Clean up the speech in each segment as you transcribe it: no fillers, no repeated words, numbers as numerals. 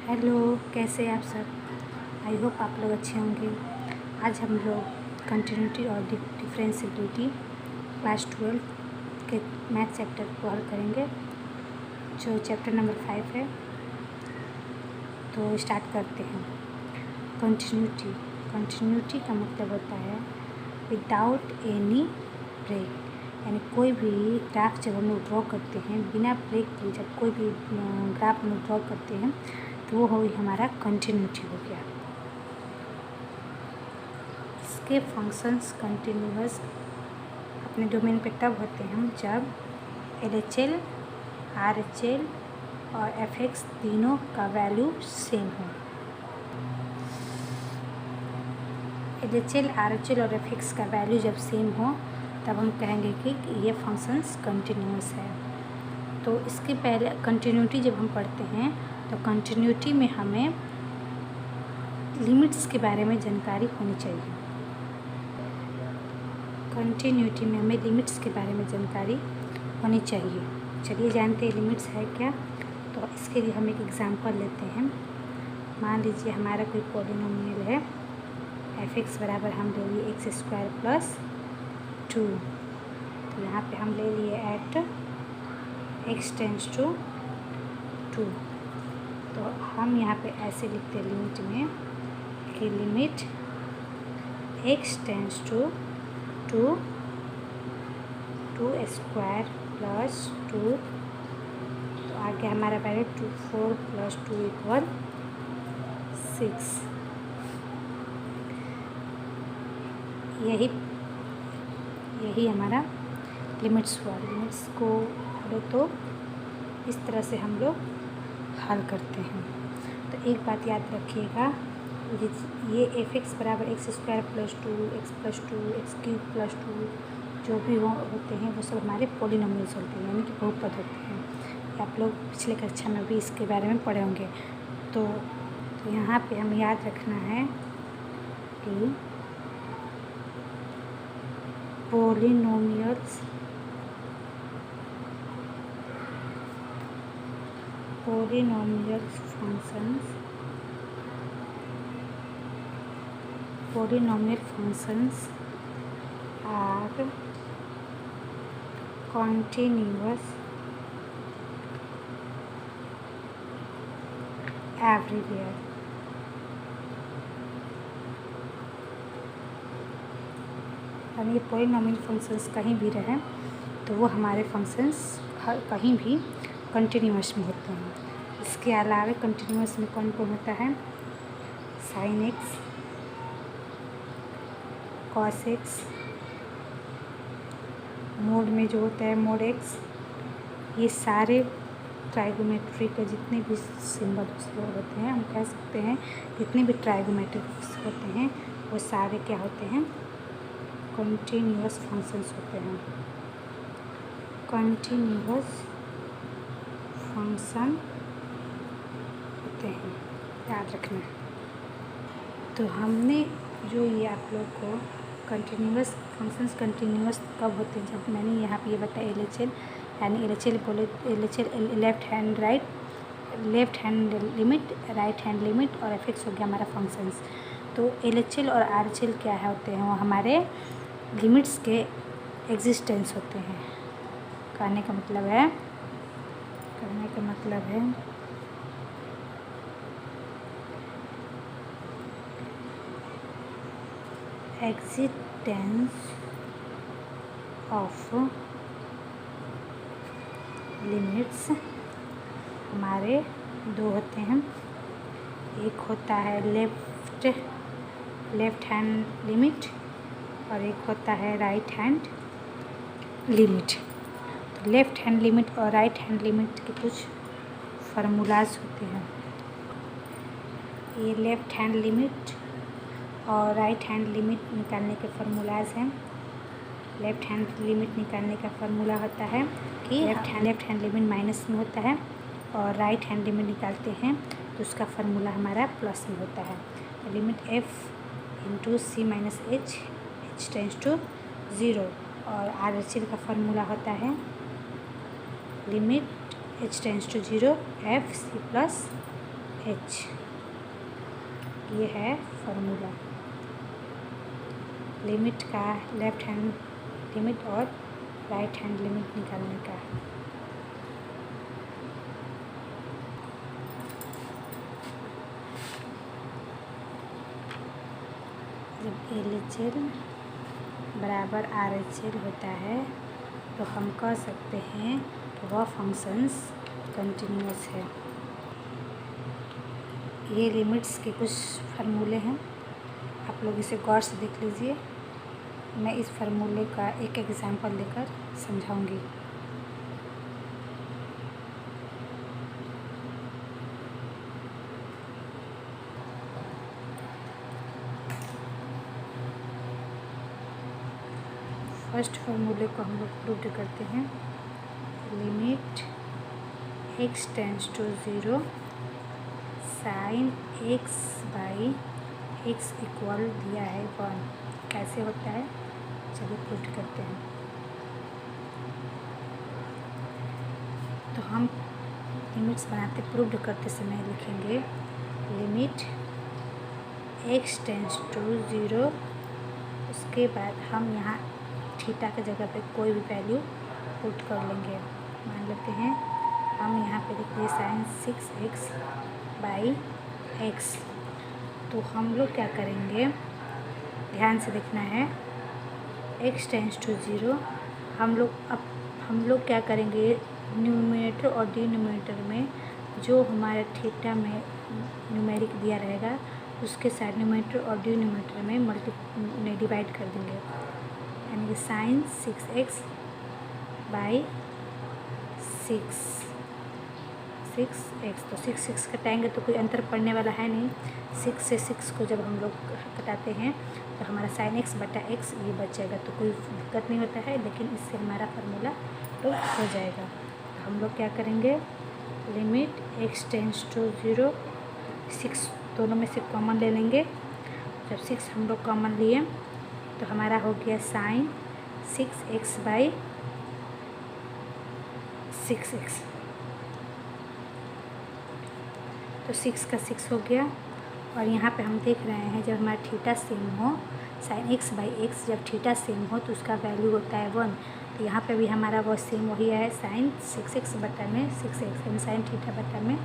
Hello, कैसे हैं आप सब। आई होप आप लोग अच्छे होंगे। आज हम लोग कंटिन्यूटी और डिफरेंशिएबिलिटी क्लास 12 के मैथ चैप्टर को हल करेंगे, जो चैप्टर नंबर 5 है। तो स्टार्ट करते हैं। कंटिन्यूटी का मतलब होता है विदाउट एनी ब्रेक, यानी कोई भी ग्राफ जब हम लोग ड्रॉ करते हैं बिना ब्रेक के, जब कोई भी ग्राफ हम लोग ड्रॉ करते हैं तो वो हो हमारा कंटिन्यूटी हो गया। इसके फंक्शंस कंटिन्यूअस अपने डोमेन पे तब होते हैं जब LHL, RHL और FX तीनों का वैल्यू सेम हो। LHL, RHL और FX का वैल्यू जब सेम हो तब हम कहेंगे कि ये फंक्शंस कंटिन्यूअस है। तो इसके पहले कंटिन्यूटी जब हम पढ़ते हैं तो कंटिन्यूटी में हमें लिमिट्स के बारे में जानकारी होनी चाहिए। कंटिन्यूटी में हमें लिमिट्स के बारे में जानकारी होनी चाहिए। चलिए जानते हैं लिमिट्स है क्या। तो इसके लिए हम एक एग्जांपल लेते हैं। मान लीजिए हमारा कोई पॉलिनोमियल है f(x) बराबर हम ले लिए x² + 2। तो यहाँ पे हम ले लिए एट x टेंड्स टू 2। तो हम यहाँ पे ऐसे लिखते हैं लिमिट में कि लिमिट x टेंड्स टू 2 2² + 2। तो आगे हमारा वैल्यू 4 + 2 = 6। यही हमारा लिमिट्स हुआ। लिमिट्स को तो इस तरह से हम लोग हल करते हैं। तो एक बात याद रखिएगा, ये f(x) बराबर x² + 2 x + 2 x³ + 2 जो भी होते हैं वो सब हमारे पॉलिनोमियल्स होते हैं, यानी कि बहुपद होते हैं। आप लोग पिछले कक्षा में भी इसके बारे में पढ़े होंगे। तो यहाँ पे हम याद रखना है कि polynomials functions are continuous everywhere। यानी पॉलिनोमियल फंक्शंस कहीं भी रहें तो वो हमारे फंक्शंस कहीं भी कंटिन्यूअस में होते हैं। इसके अलावा कंटिन्यूअस में कौन कौन होता है, sin x, cos x, mode में जो होता है mod x। ये सारे ट्राइगोमेट्री के जितने भी सिंबल होते हैं, हम कह सकते हैं जितने भी ट्राइगोमेट्रिक्स होते हैं वो सारे क्या होते हैं, कंटिन्यूअस फंक्शंस होते हैं। कंटिन्यूअस फंक्शन होते हैं, याद रखना। तो हमने जो ये आप लोग को कंटिन्यूअस फंक्शंस कंटिन्यूअस कब होते हैं, जब मैंने यहाँ पे ये बताया LHL, यानी LHL बोले LHL left hand limit, right hand limit, और FX हो गया हमारा फंक्शंस। तो LHL और RHL क्या है होते हैं, वो हमारे लिमिट्स के एग्जिस्टेंस होते हैं। कहने का मतलब है एग्जिस्टेंस ऑफ लिमिट्स हमारे दो होते हैं। एक होता है लेफ्ट हैंड लिमिट और एक होता है राइट हैंड लिमिट। तो लेफ्ट हैंड लिमिट और राइट हैंड लिमिट के कुछ फार्मूलाज होते हैं। ये लेफ्ट हैंड लिमिट और राइट हैंड लिमिट निकालने के फार्मूलाज हैं। लेफ्ट हैंड लिमिट निकालने का फार्मूला होता है कि लेफ्ट हैंड लिमिट माइनस में होता है, और राइट हैंड लिमिट निकालते हैं तो उसका फार्मूला हमारा प्लस में होता है। Limit f × c - h tends to 0, और RHL का फार्मूला होता है limit h tends to 0 f c + h. ये है फार्मूला लिमिट का, लेफ़्ट हैंड लिमिट और राइट हैंड लिमिट निकालने का। जब LHL बराबर RHL होता है तो हम कह सकते हैं कि वह फंक्शंस कंटिन्यूअस है। ये लिमिट्स के कुछ फार्मूले हैं, आप लोग इसे गौर से देख लीजिए। मैं इस फार्मूले का एक एग्जांपल लेकर समझाऊंगी। फर्स्ट फार्मूले को हम लोग प्रूव करते हैं। Limit x tends to 0 sine x by x equal दिया है 1। कैसे होता है चलिए प्रूव करते हैं। तो हम लिमिट्स बनाते प्रूव करते समय लिखेंगे लिमिट x टेंड्स टू 0, उसके बाद हम यहाँ थीटा की जगह पे कोई भी वैल्यू पुट कर लेंगे। मान लेते हैं हम यहाँ पे लिख दिए साइन 6x बाई x। तो हम लोग क्या करेंगे, ध्यान से देखना है। x टेंड्स टू 0 हम लोग क्या करेंगे, न्यूमरेटर और डिनोमिनेटर में जो हमारा थीटा में न्यूमेरिक दिया रहेगा उसके साथ न्यूमरेटर और डिनोमिनेटर में डिवाइड कर देंगे, यानी कि साइन 6x बाई 6x। तो 6 कटाएंगे तो कोई अंतर पड़ने वाला है नहीं। 6 से 6 को जब हम लोग कटाते हैं तो हमारा साइन x बटा x ये बच जाएगा, तो कोई दिक्कत नहीं होता है, लेकिन इससे हमारा फार्मूला तो हो जाएगा। तो हम लोग क्या करेंगे, लिमिट x टेंड्स टू 0, 6 दोनों में से कॉमन ले लेंगे। जब 6 हम लोग कॉमन लिए तो हमारा हो गया साइन 6x बाई 6x। तो 6 का 6 हो गया। और यहाँ पे हम देख रहे हैं जब हमारा थीटा सेम हो, साइन x बाई x जब थीटा सेम हो तो उसका वैल्यू होता है 1। तो यहाँ पे भी हमारा वो सेम वही है, साइन 6x बटा में 6x, यानी साइन थीटा बटा में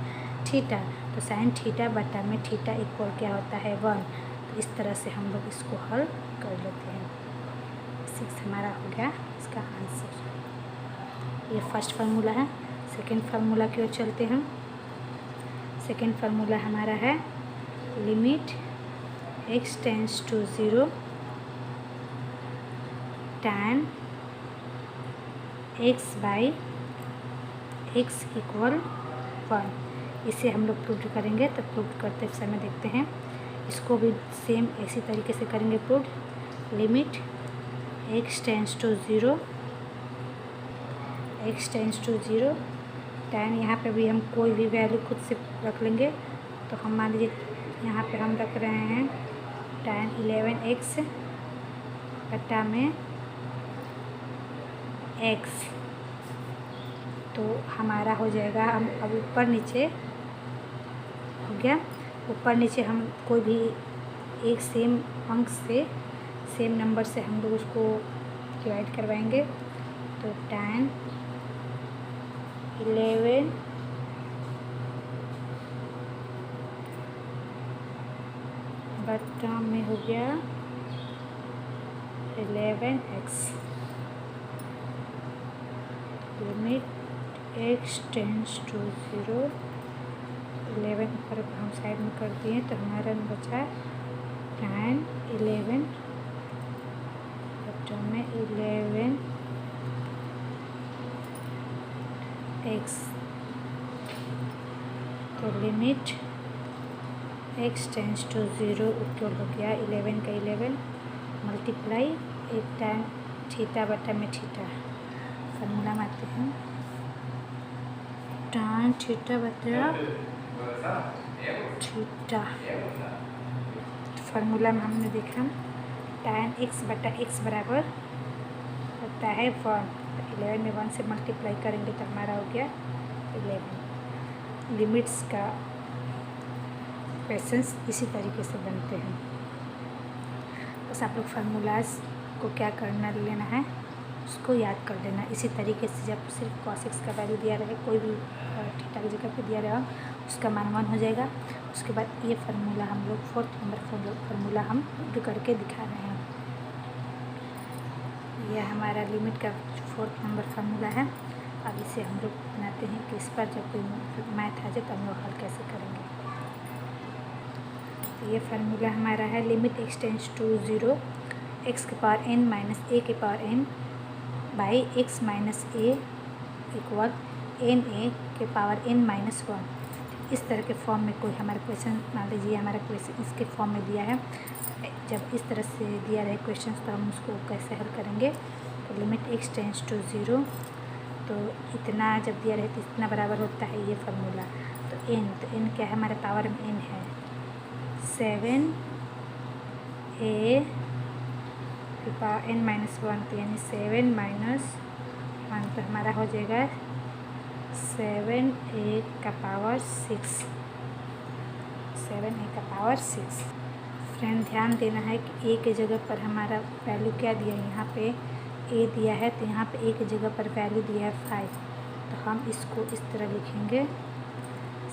थीटा। तो साइन थीटा बटा में थीटा इक्वल क्या होता है 1। तो इस तरह से हम लोग इसको हल कर लेते हैं। 6 हमारा हो गया इसका आंसर। ये फर्स्ट फार्मूला है। सेकेंड फार्मूला की ओर चलते हैं। सेकेंड फार्मूला हमारा है limit x tends to 0 tan x by x equal 1। इसे हम लोग प्रूव करेंगे, तो प्रूव करते समय देखते हैं इसको भी सेम इसी तरीके से करेंगे prove. Limit x tends to 0 tan, यहाँ पे भी हम कोई भी वैल्यू खुद से रख लेंगे। तो हम मान लीजिए यहाँ पे हम रख रहे हैं tan 11x बटा में x। तो हमारा हो जाएगा, हम अब ऊपर नीचे हो गया, ऊपर नीचे हम कोई भी एक सेम अंक से, सेम नंबर से हम लोग उसको डिवाइड करवाएंगे। तो tan 11 बटा में हो गया 11x। Limit x tends to 0, 11 पर हम साइड में कर दिए तो हमारा बचा tan 11 बटा में 11x। तो limit x tends to 0 equal हो गया 11 का 11 मल्टीप्लाई एक टाइम थीटा बटा में थीटा। फार्मूला में आते हैं, tan थीटा बटा थीटा। फार्मूला में हमने देखा tan x बटा x बराबर होता है 1। 11 में 1 से मल्टीप्लाई करेंगे तो हमारा हो गया 11। लिमिट्स का क्वेश्चंस इसी तरीके से बनते हैं। बस आप लोग फार्मूलाज को क्या करना लेना है, उसको याद कर लेना। इसी तरीके से जब सिर्फ cos x का वैल्यू दिया रहे, कोई भी थीटा की जगह पे दिया रहा, उसका मान 1 हो जाएगा। उसके बाद ये फार्मूला हम लोग 4th नंबर फार्मूला हम जो करके दिखा रहे हैं। यह हमारा लिमिट का 4th नंबर फार्मूला है। अब इसे हम लोग बनाते हैं कि इस पर जब कोई मैथ आ जाए तो हम लोग हल कैसे करेंगे। तो ये फार्मूला हमारा है limit x tends to 0 x के पावर n माइनस a के power n by x minus a equal n a के पावर n माइनस 1। इस तरह के फॉर्म में कोई हमारा क्वेश्चन मान लीजिए, हमारा क्वेश्चन इसके फॉर्म में दिया है। जब इस तरह से दिया रहे क्वेश्चन तो हम उसको कैसे हल करेंगे। तो लिमिट x टेंड्स टू 0, तो इतना जब दिया रहे तो इतना बराबर होता है ये फार्मूला। तो n क्या है, हमारे पावर में n है 7a के पावर n माइनस 1, तो यानी 7 माइनस 1 तो हमारा हो जाएगा 7a का पावर 6, 7a का पावर 6। फ्रेंड ध्यान देना है कि a के जगह पर हमारा वैल्यू क्या दिया है, यहाँ पे a दिया है तो यहाँ पे a की जगह पर वैल्यू दिया है 5। तो हम इसको इस तरह लिखेंगे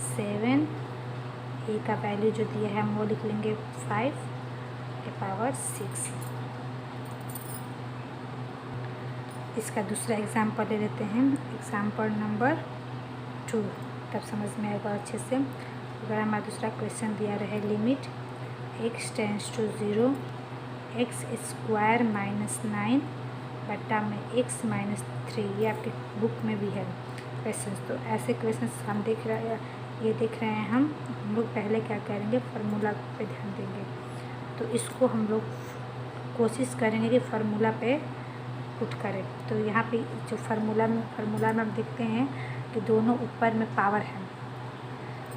7a का वैल्यू जो दिया है हम वो लिख लेंगे 5 के पावर 6। इसका दूसरा एग्जाम्पल ले लेते हैं, एग्जाम्पल नंबर 2, तब समझ में आएगा अच्छे से। अगर हमारा दूसरा क्वेश्चन दिया रहे limit x tends to 0 x square minus 9 बट्टा में x माइनस 3, ये आपके बुक में भी है क्वेश्चन। तो ऐसे क्वेश्चन हम देख रहे हैं हम लोग पहले क्या करेंगे, फार्मूला पे ध्यान देंगे। तो इसको हम लोग कोशिश करेंगे कि फार्मूला पे पुट करें। तो यहाँ पे जो फार्मूला में हम देखते हैं कि दोनों ऊपर में पावर है,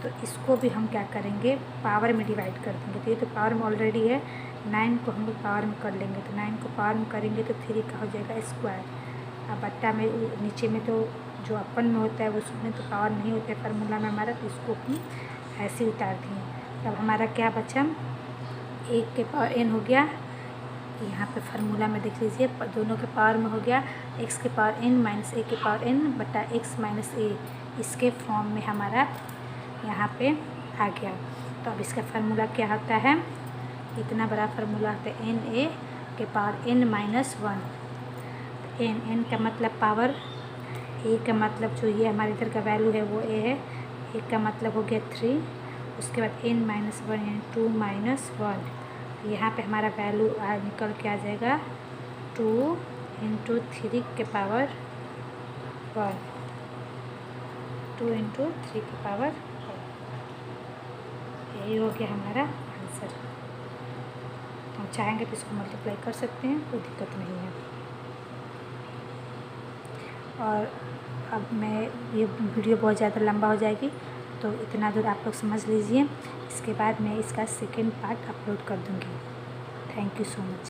तो इसको भी हम क्या करेंगे, पावर में डिवाइड कर देंगे। तो ये तो पावर में ऑलरेडी है, 9 को हम लोग पावर में कर लेंगे। तो 9 को पावर में करेंगे तो 3 का हो जाएगा स्क्वायर। अब बट्टा में नीचे में तो जो अपन में होता है वो उसमें तो पावर नहीं होता है फार्मूला में हमारा, तो इसको हम ऐसे ही उतार दिए। तब हमारा क्या बचा, 1 के पावर n हो गया। यहाँ पे फार्मूला में देख लीजिए दोनों के पावर में हो गया x के पावर n माइनस a के पावर n बटा x माइनस a, इसके फॉर्म में हमारा यहाँ पे आ गया। तो अब इसका फार्मूला क्या होता है, इतना बड़ा फार्मूला होता है na के पावर n माइनस 1। n का मतलब पावर, a का मतलब जो ये हमारे इधर का वैल्यू है वो a है, a का मतलब हो गया 3, उसके बाद n माइनस 1 यानी 2 माइनस 1। यहाँ पे हमारा वैल्यू निकल के आ जाएगा 2 इंटू 3 के पावर 1, 2 इंटू 3 के पावर 1। यही हो गया हमारा आंसर। हम चाहेंगे तो इसको मल्टीप्लाई कर सकते हैं, कोई दिक्कत नहीं है। और अब ये वीडियो बहुत ज़्यादा लंबा हो जाएगी, तो इतना दूर आप लोग समझ लीजिए। इसके बाद मैं इसका सेकंड पार्ट अपलोड कर दूँगी। Thank you so much.